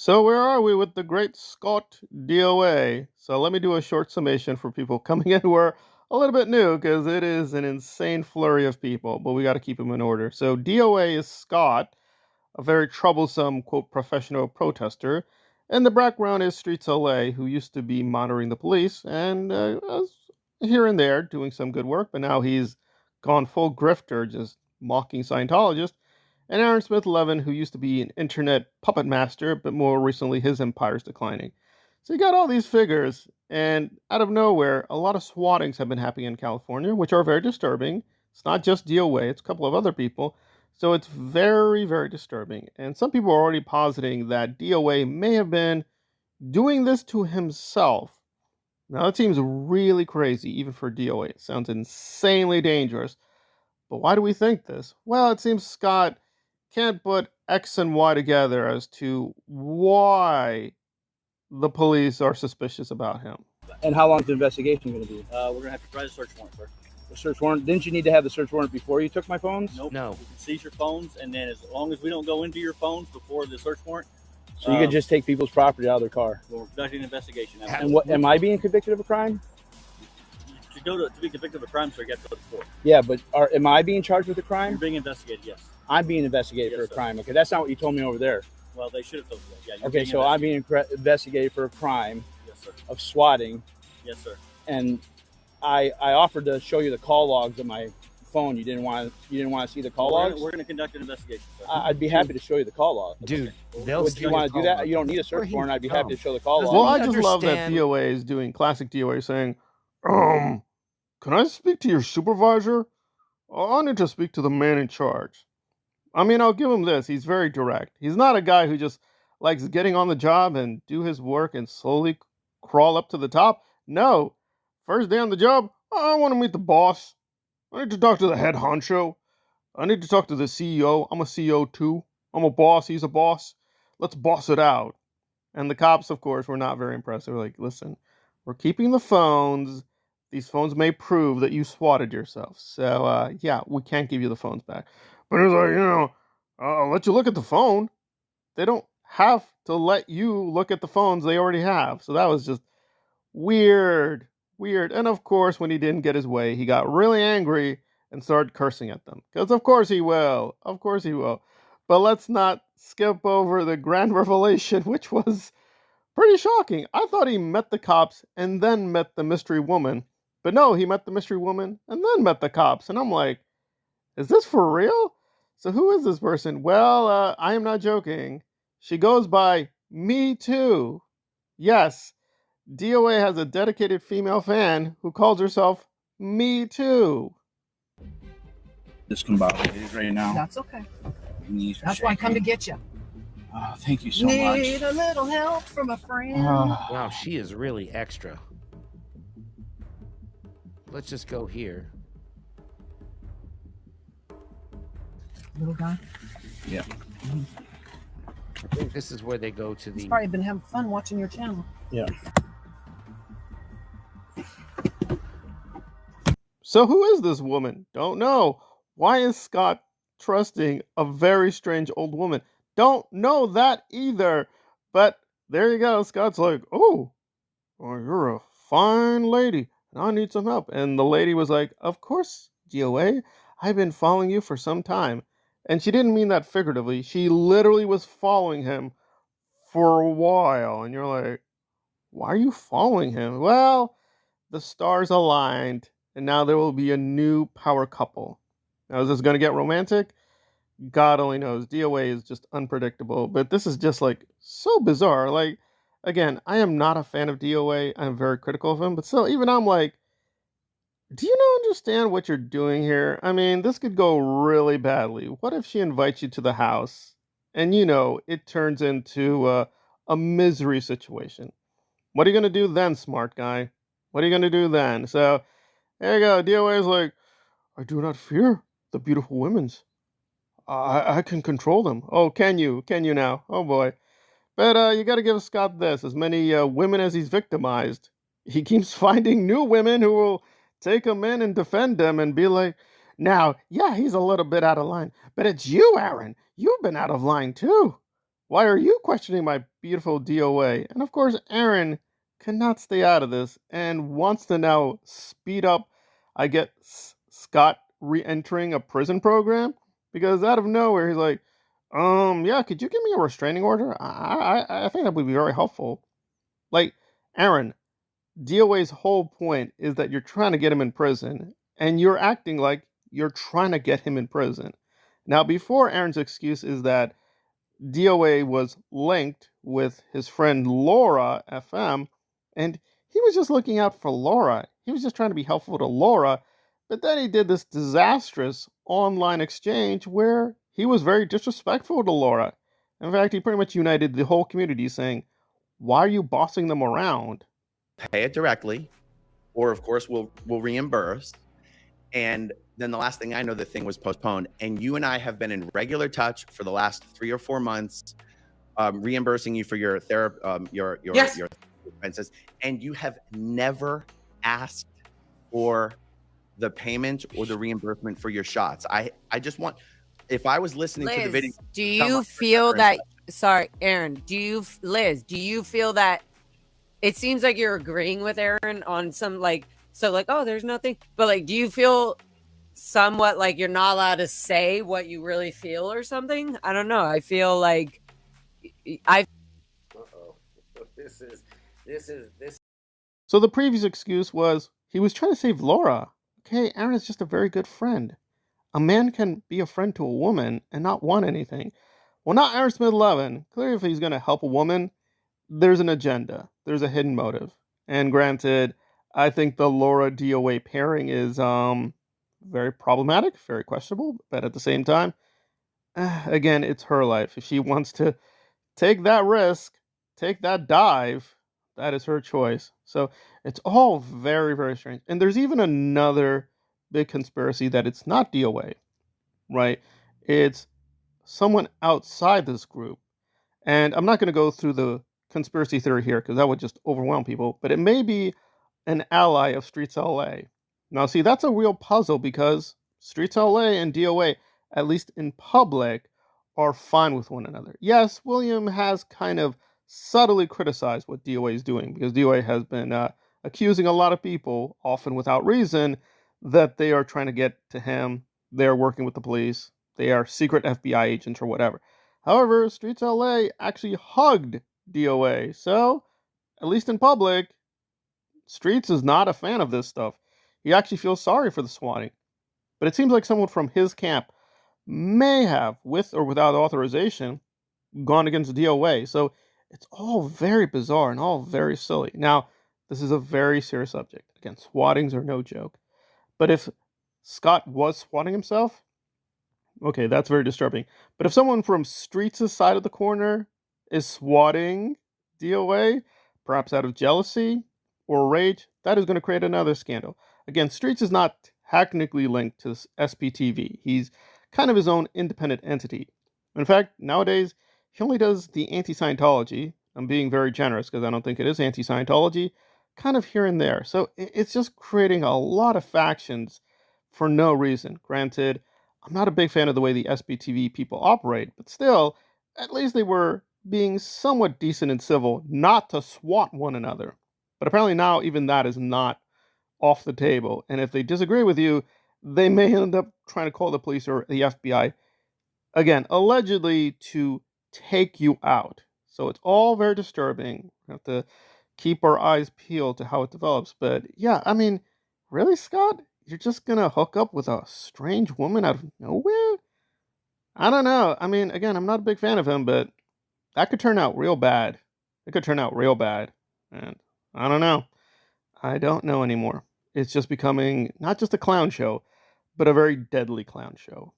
So where are we with the great Scott DOA? So let me do a short summation for people coming in who are a little bit new because it is an insane flurry of people, but we got to keep them in order. So DOA is Scott, a very troublesome, quote, professional protester. And the background is Streets LA, who used to be monitoring the police and was here and there doing some good work, but now he's gone full grifter, just mocking Scientologists. And Aaron Smith Levin, who used to be an internet puppet master, but more recently his empire's declining. So you got all these figures, and out of nowhere, a lot of swattings have been happening in California, which are very disturbing. It's not just DOA, it's a couple of other people. So it's very, very disturbing. And some people are already positing that DOA may have been doing this to himself. Now, that seems really crazy, even for DOA. It sounds insanely dangerous. But why do we think this? Well, it seems Scott can't put X and Y together as to why the police are suspicious about him. And how long is the investigation going to be? We're going to have to try the search warrant, sir. The search warrant? Didn't you need to have the search warrant before you took my phones? Nope. No. We can seize your phones, and then as long as we don't go into your phones before the search warrant, So you could just take people's property out of their car. we're conducting an investigation. And what? Am I being convicted of a crime? To be convicted of a crime, sir, you have to go to court. Yeah, but am I being charged with a You're crime? being investigated, yes. I'm being investigated Yes, for a sir. crime. Okay, that's not what you told me over there. Well, they should have told you that. Yeah, you're Okay, being so I'm being investigated for a crime Yes, sir. of swatting, Yes, sir. and I offered to show you the call logs of my phone. You didn't want to see the call logs. We're going to conduct an investigation, sir. I'd be happy to show you the call logs. Dude, they'll Would you want to do that? You don't need a search warrant. I'd be happy to show the call logs. Well, Well, I just love that understand- DOA is doing classic DOA saying, can I speak to your supervisor? I need to speak to the man in charge. I mean, I'll give him this. He's very direct. He's not a guy who just likes getting on the job and do his work and slowly crawl up to the top. No. First day on the job, I want to meet the boss. I need to talk to the head honcho. I need to talk to the CEO. I'm a CEO too. I'm a boss. He's a boss. Let's boss it out. And the cops, of course, were not very impressed. They were like, listen, we're keeping the phones. These phones may prove that you swatted yourself. So, yeah, we can't give you the phones back. But it's like, I'll let you look at the phone. They don't have to let you look at the phones they already have. So that was just weird. And of course, when he didn't get his way, he got really angry and started cursing at them. Because of course he will. But let's not skip over the grand revelation, which was pretty shocking. I thought he met the cops and then met the mystery woman. But no, he met the mystery woman and then met the cops. And I'm like, is this for real? So who is this person? Well, I am not joking. She goes by Me Too. Yes, DOA has a dedicated female fan who calls herself Me Too. Discombobulated right now. That's okay. Knees are That's why I come to shaking. get you. Oh, thank you so Need much. a little help from a friend. Wow, she is really extra. Let's just go here. Little guy. Yeah. I think this is where they go to He's the... probably been having fun watching your channel. Yeah. So who is this woman? Don't know. Why is Scott trusting a very strange old woman? Don't know that either. But there you go. Scott's like, oh, well, you're a fine lady, and I need some help. And the lady was like, of course, DOA. I've been following you for some time. And she didn't mean that figuratively. She literally was following him for a while. And you're like, why are you following him? Well, the stars aligned, and now there will be a new power couple. Now, is this going to get romantic? God only knows. DOA is just unpredictable, but this is just like so bizarre. Like, again, I am not a fan of DOA. I'm very critical of him, but still, even I'm like, do you not understand what you're doing here? I mean, this could go really badly. What if she invites you to the house and, it turns into a misery situation? What are you going to do then, smart guy? What are you going to do then? So, there you go. DOA is like, I do not fear the beautiful women's. I can control them. Oh, can you? Can you now? Oh, boy. But you got to give Scott this. As many women as he's victimized, he keeps finding new women who will take him in and defend him and be like, now, yeah, he's a little bit out of line. But it's you, Aaron. You've been out of line, too. Why are you questioning my beautiful DOA? And of course, Aaron cannot stay out of this and wants to now speed up, I get Scott re-entering a prison program because out of nowhere he's like, yeah, could you give me a restraining order? I think that would be very helpful. Like, Aaron, DOA's whole point is that you're trying to get him in prison, and you're acting like you're trying to get him in prison. Now, before Aaron's excuse is that DOA was linked with his friend Laura FM, and he was just looking out for Laura. He was just trying to be helpful to Laura, but then he did this disastrous online exchange where he was very disrespectful to Laura. In fact, he pretty much united the whole community saying, "Why are you bossing them around?" Pay it directly, or of course we'll reimburse. And then the last thing I know, the thing was postponed. And you and I have been in regular touch for the last 3 or 4 months, reimbursing you for your therapy, your expenses. And you have never asked for the payment or the reimbursement for your shots. I just want, if I was listening to the video, do you feel that? Sorry, Aaron. Do you feel that? It seems like you're agreeing with Aaron on some oh, there's nothing. But like, do you feel somewhat like you're not allowed to say what you really feel or something? I don't know. I feel like This is. So the previous excuse was he was trying to save Laura. Okay, Aaron is just a very good friend. A man can be a friend to a woman and not want anything. Well, not Aaron Smith Levin. Clearly, if he's going to help a woman, there's an agenda. There's a hidden motive. And granted, I think the Laura DOA pairing is very problematic, very questionable, but at the same time, again, it's her life. If she wants to take that risk, take that dive, that is her choice. So it's all very, very strange. And there's even another big conspiracy that it's not DOA, right? It's someone outside this group. And I'm not going to go through the conspiracy theory here because that would just overwhelm people, but it may be an ally of Streets LA. Now, see, that's a real puzzle because Streets LA and DOA, at least in public, are fine with one another. Yes, William has kind of subtly criticized what DOA is doing because DOA has been accusing a lot of people, often without reason, that they are trying to get to him. They are working with the police. They are secret FBI agents or whatever. However, Streets LA actually hugged DOA. So, at least in public, Streets is not a fan of this stuff. He actually feels sorry for the swatting. But it seems like someone from his camp may have, with or without authorization, gone against DOA. So it's all very bizarre and all very silly. Now, this is a very serious subject. Again, swattings are no joke. But if Scott was swatting himself, okay, that's very disturbing. But if someone from Streets' side of the corner is swatting DOA, perhaps out of jealousy or rage, that is going to create another scandal. Again, Streets is not technically linked to SPTV. He's kind of his own independent entity. In fact, nowadays, he only does the anti-Scientology. I'm being very generous because I don't think it is anti-Scientology, kind of here and there. So it's just creating a lot of factions for no reason. Granted, I'm not a big fan of the way the SPTV people operate, but still, at least they were being somewhat decent and civil, not to swat one another. But apparently now even that is not off the table. And if they disagree with you, they may end up trying to call the police or the FBI, again, allegedly to take you out. So it's all very disturbing. We have to keep our eyes peeled to how it develops. But yeah, I mean, really, Scott? You're just gonna hook up with a strange woman out of nowhere? I don't know. I mean, again, I'm not a big fan of him, but that could turn out real bad. It could turn out real bad. And I don't know. I don't know anymore. It's just becoming not just a clown show, but a very deadly clown show.